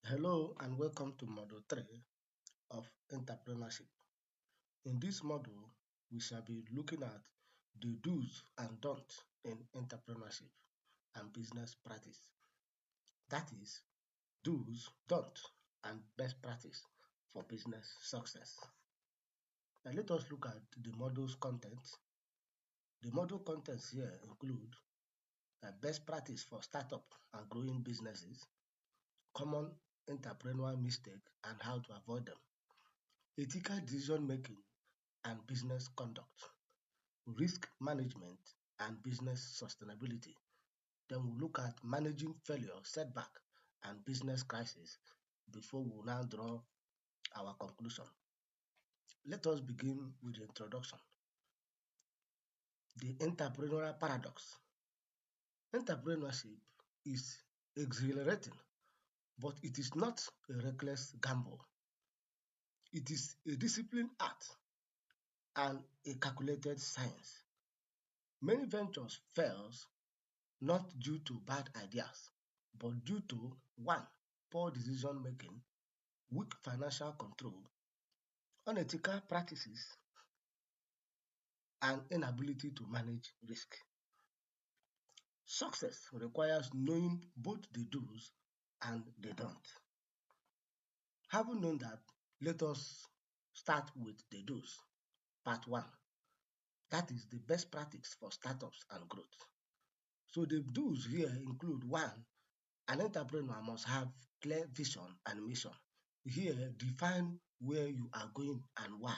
Hello and welcome to Module 3 of Entrepreneurship. In this module, we shall be looking at the do's and don'ts in entrepreneurship and business practice. That is, do's, don'ts, and best practice for business success. Now let us look at the module's content. The module contents here include best practice for startup and growing businesses, common entrepreneurial mistake and how to avoid them, ethical decision making and business conduct, risk management and business sustainability. Then we'll look at managing failure, setback, and business crisis before we now draw our conclusion. Let us begin with the introduction. The entrepreneurial paradox. Entrepreneurship is exhilarating, but it is not a reckless gamble. It is a disciplined art and a calculated science. Many ventures fail not due to bad ideas, but due to 1. Poor decision making, weak financial control, unethical practices, and inability to manage risk. Success requires knowing both the do's and the don'ts. Having known that, let us start with the do's. Part 1. That is the best practice for startups and growth. So the do's here include 1. An entrepreneur must have clear vision and mission. Here, define where you are going and why.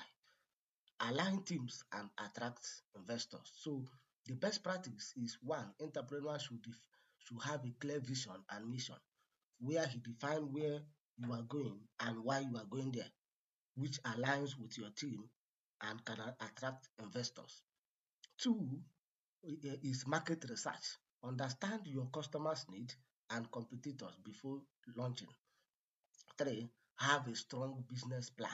Align teams and attract investors. So the best practice is 1. Entrepreneur should have a clear vision and mission, where he define where you are going and why you are going there, which aligns with your team and can attract investors. 2 is market research. Understand your customers' needs and competitors before launching. 3. Have a strong business plan,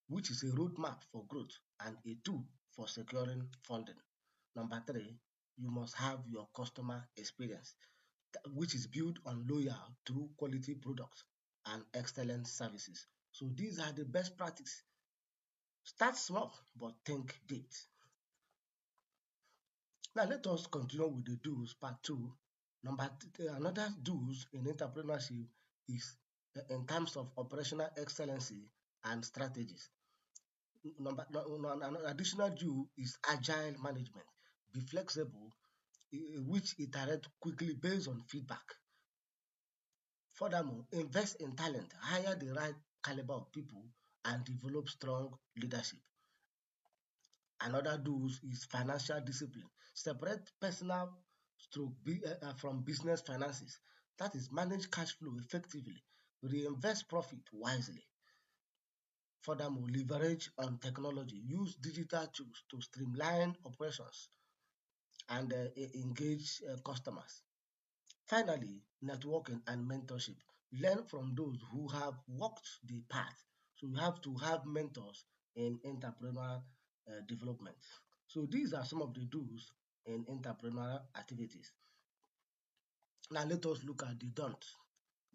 which is a roadmap for growth and a tool for securing funding. Number 3, you must have your customer experience, which is built on loyal through quality products and excellent services. So these are the best practices. Start small, but think big. Now let us continue with the do's, part 2. Another do's in entrepreneurship is in terms of operational excellency and strategies. Another additional do is agile management. Be flexible, which iterate quickly based on feedback. Furthermore, invest in talent, hire the right caliber of people, and develop strong leadership. Another do is financial discipline. Separate personal from business finances. That is, manage cash flow effectively, reinvest profit wisely. Furthermore, leverage on technology. Use digital tools to streamline operations and engage customers. Finally, networking and mentorship. Learn from those who have walked the path. So you have to have mentors in entrepreneurial development. So these are some of the do's in entrepreneurial activities. Now let us look at the don'ts.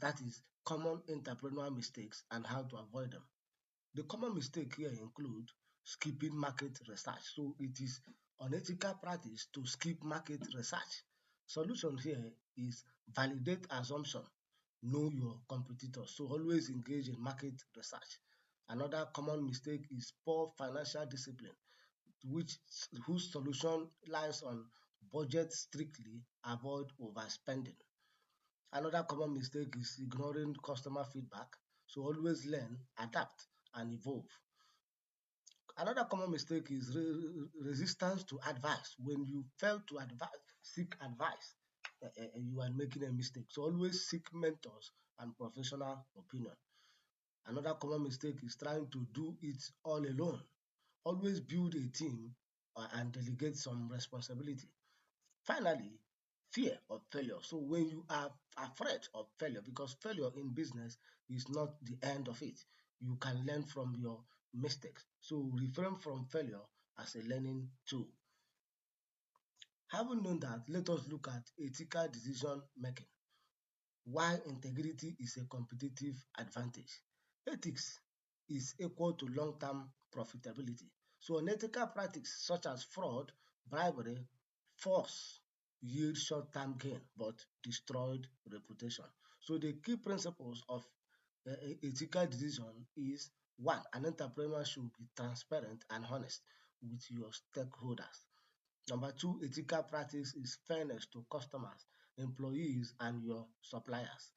That is common entrepreneurial mistakes and how to avoid them. The common mistake here include skipping market research. So it is unethical practice to skip market research. Solution here is validate assumption, know your competitors. So always engage in market research. Another common mistake is poor financial discipline, whose solution lies on budget strictly, avoid overspending. Another common mistake is ignoring customer feedback. So always learn, adapt, and evolve. Another common mistake is resistance to advice. When you fail to seek advice, you are making a mistake. So always seek mentors and professional opinion. Another common mistake is trying to do it all alone. Always build a team and delegate some responsibility. Finally, fear of failure. So when you are afraid of failure, because failure in business is not the end of it, you can learn from your mistakes. So refrain from failure as a learning tool. Having known that, let us look at ethical decision making. why integrity is a competitive advantage. Ethics is equal to long-term profitability. So unethical practices such as fraud, bribery, force yield short-term gain but destroyed reputation. So the key principles of ethical decision is one, an entrepreneur should be transparent and honest with your stakeholders. Number two, ethical practice is fairness to customers, employees, and your suppliers.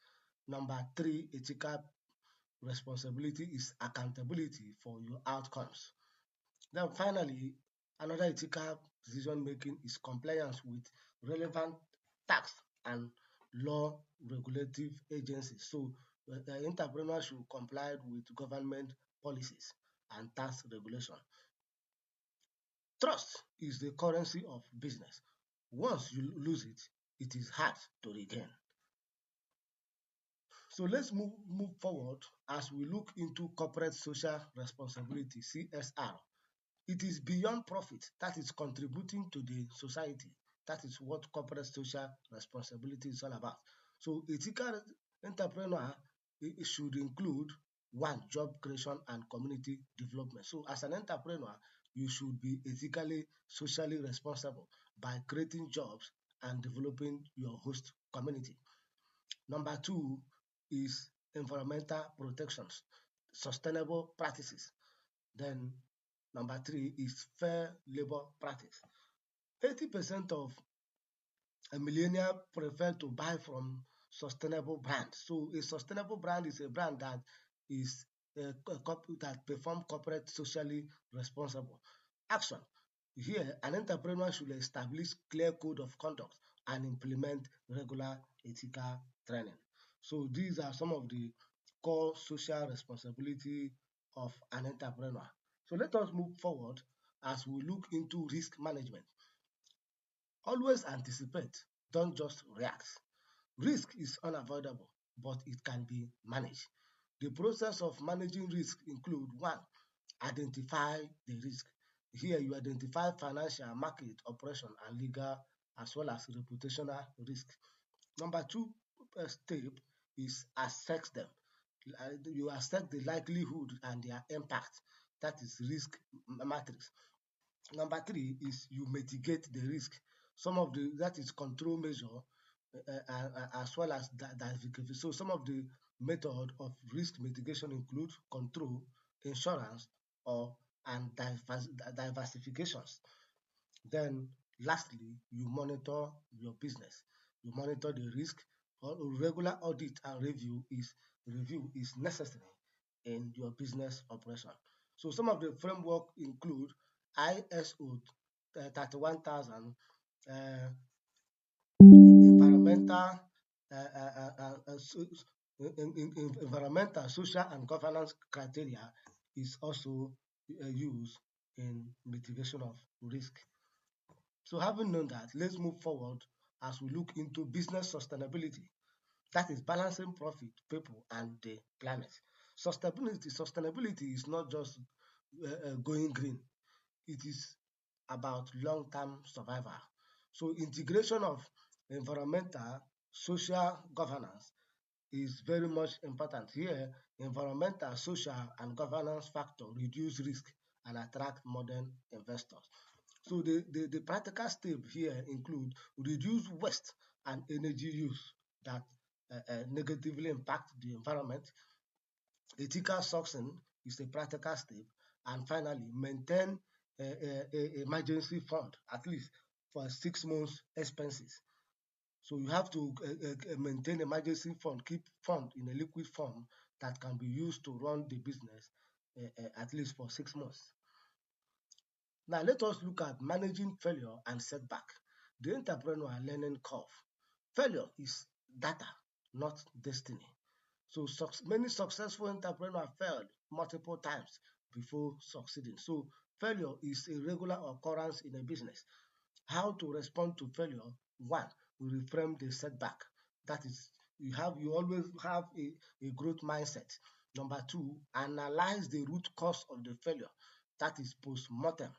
Number three, ethical responsibility is accountability for your outcomes. Then finally, another ethical decision making is compliance with relevant tax and law regulative agencies. So the entrepreneur should comply with government policies and tax regulation. Trust is the currency of business. Once you lose it, it is hard to regain. So let's move forward as we look into corporate social responsibility, CSR. It is beyond profit that is contributing to the society. That is what corporate social responsibility is all about. So ethical entrepreneur it should include one, job creation and community development. So as an entrepreneur, you should be ethically, socially responsible by creating jobs and developing your host community. Number two is environmental protections, sustainable practices. Then number three is fair labor practice. 80% of a millennial prefer to buy from sustainable brands. So a sustainable brand is a brand that is that perform corporate socially responsible action. Here, an entrepreneur should establish clear code of conduct and implement regular ethical training. So these are some of the core social responsibility of an entrepreneur. So let us move forward as we look into risk management. Always anticipate, don't just react. Risk is unavoidable, but it can be managed. The process of managing risk include one, identify the risk. Here you identify financial, market, operation, and legal as well as reputational risk. Number two step is assess them. You assess the likelihood and their impact. That is risk matrix. Number three is you mitigate the risk. Some of the that is control measure as well as diversification. So some of the method of risk mitigation include control, insurance, or and diversifications. Then lastly, you monitor your business. You monitor the risk. Or regular audit and review is necessary in your business operation. So some of the framework include ISO 31000, uh, environmental, environmental, social, and governance criteria is also used in mitigation of risk. So having known that, let's move forward as we look into business sustainability. That is balancing profit, people, and the planet. Sustainability is not just going green. It is about long-term survival. So integration of environmental, social governance is very much important. Here, environmental, social, and governance factor reduce risk and attract modern investors. So the practical step here include reduce waste and energy use that negatively impact the environment. Ethical sourcing is a practical step. And finally, maintain emergency fund at least for 6 months expenses. So you have to maintain emergency fund, keep fund in a liquid form that can be used to run the business at least for 6 months. Now let us look at managing failure and setback. The entrepreneur learning curve. Failure is data, not destiny. So many successful entrepreneurs failed multiple times before succeeding. So failure is a regular occurrence in a business. How to respond to failure? One, we reframe the setback. That is, you always have a growth mindset. Number two, analyze the root cause of the failure. That is post-mortem.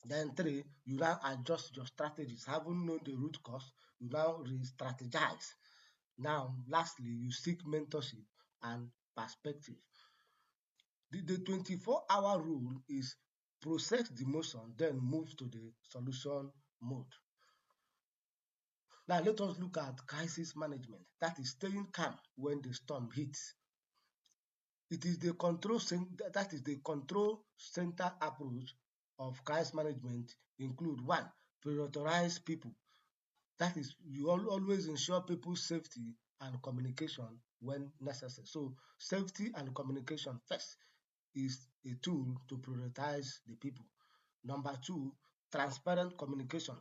Then three, you now adjust your strategies. Having known the root cause, you now re-strategize. Now, lastly, you seek mentorship and perspective. The 24-hour rule is process the motion, then move to the solution mode. Now, let us look at crisis management. That is staying calm when the storm hits. It is the that is the control center approach of crisis management include one, prioritize people. That is, you always ensure people's safety and communication when necessary. So safety and communication first is a tool to prioritize the people. Number two, transparent communication.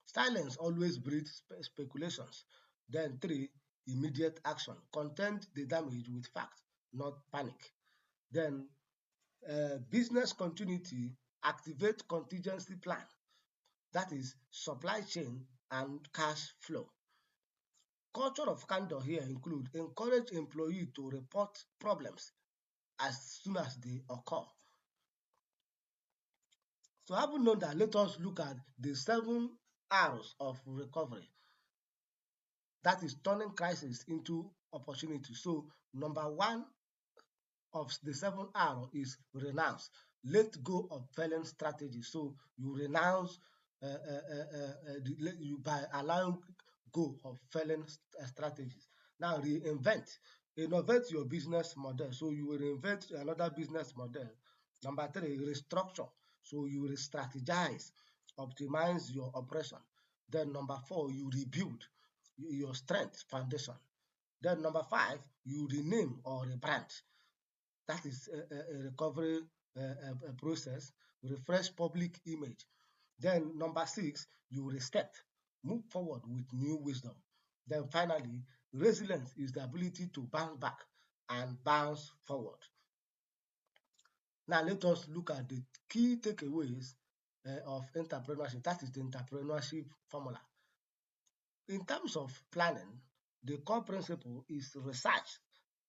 Silence always breeds speculations. Then three, immediate action. Content the damage with fact, not panic. Then business continuity, activate contingency plan. That is supply chain and cash flow. Culture of candor here include encourage employee to report problems as soon as they occur. So having known that, let us look at the 7 R's of recovery. That is turning crisis into opportunity. So number one of the 7 R is renounce. Let go of failing strategies. So you renounce you by allowing go of failing strategies. Now reinvent, innovate your business model. So you will reinvent another business model. Number three, restructure. So you will strategize, optimize your operation. Then number four, you rebuild your strength foundation. Then number five, you rename or rebrand. That is a recovery process. Refresh public image. Then number six, you reset, move forward with new wisdom. Then finally, resilience is the ability to bounce back and bounce forward. Now let us look at the key takeaways of entrepreneurship. That is the entrepreneurship formula. In terms of planning, the core principle is research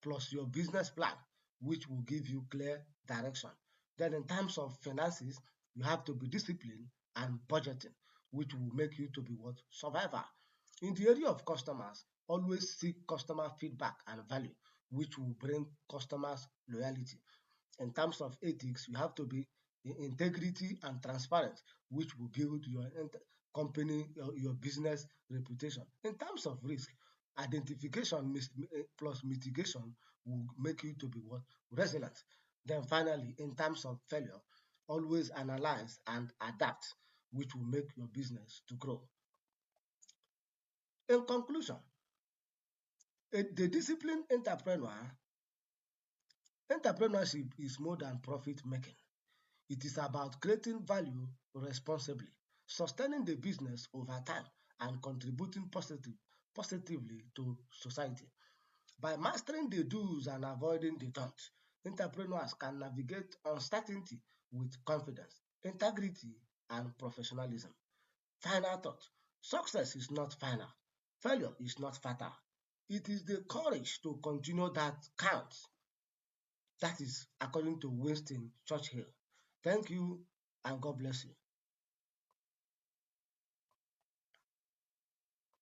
plus your business plan, which will give you clear direction. Then in terms of finances, you have to be disciplined and budgeting, which will make you to be what? Survivor. In the area of customers, always seek customer feedback and value, which will bring customers loyalty. In terms of ethics, you have to be integrity and transparent, which will build your company, your business reputation. In terms of risk, identification plus mitigation will make you to be what? Resilient. Then finally, in terms of failure, always analyze and adapt, which will make your business to grow. In conclusion, the disciplined entrepreneurship is more than profit making. It is about creating value responsibly, sustaining the business over time, and contributing positively to society. By mastering the do's and avoiding the don'ts, entrepreneurs can navigate uncertainty with confidence, integrity, and professionalism. Final thought: success is not final, failure is not fatal. It is the courage to continue that counts. That is according to Winston Churchill. Thank you and God bless you.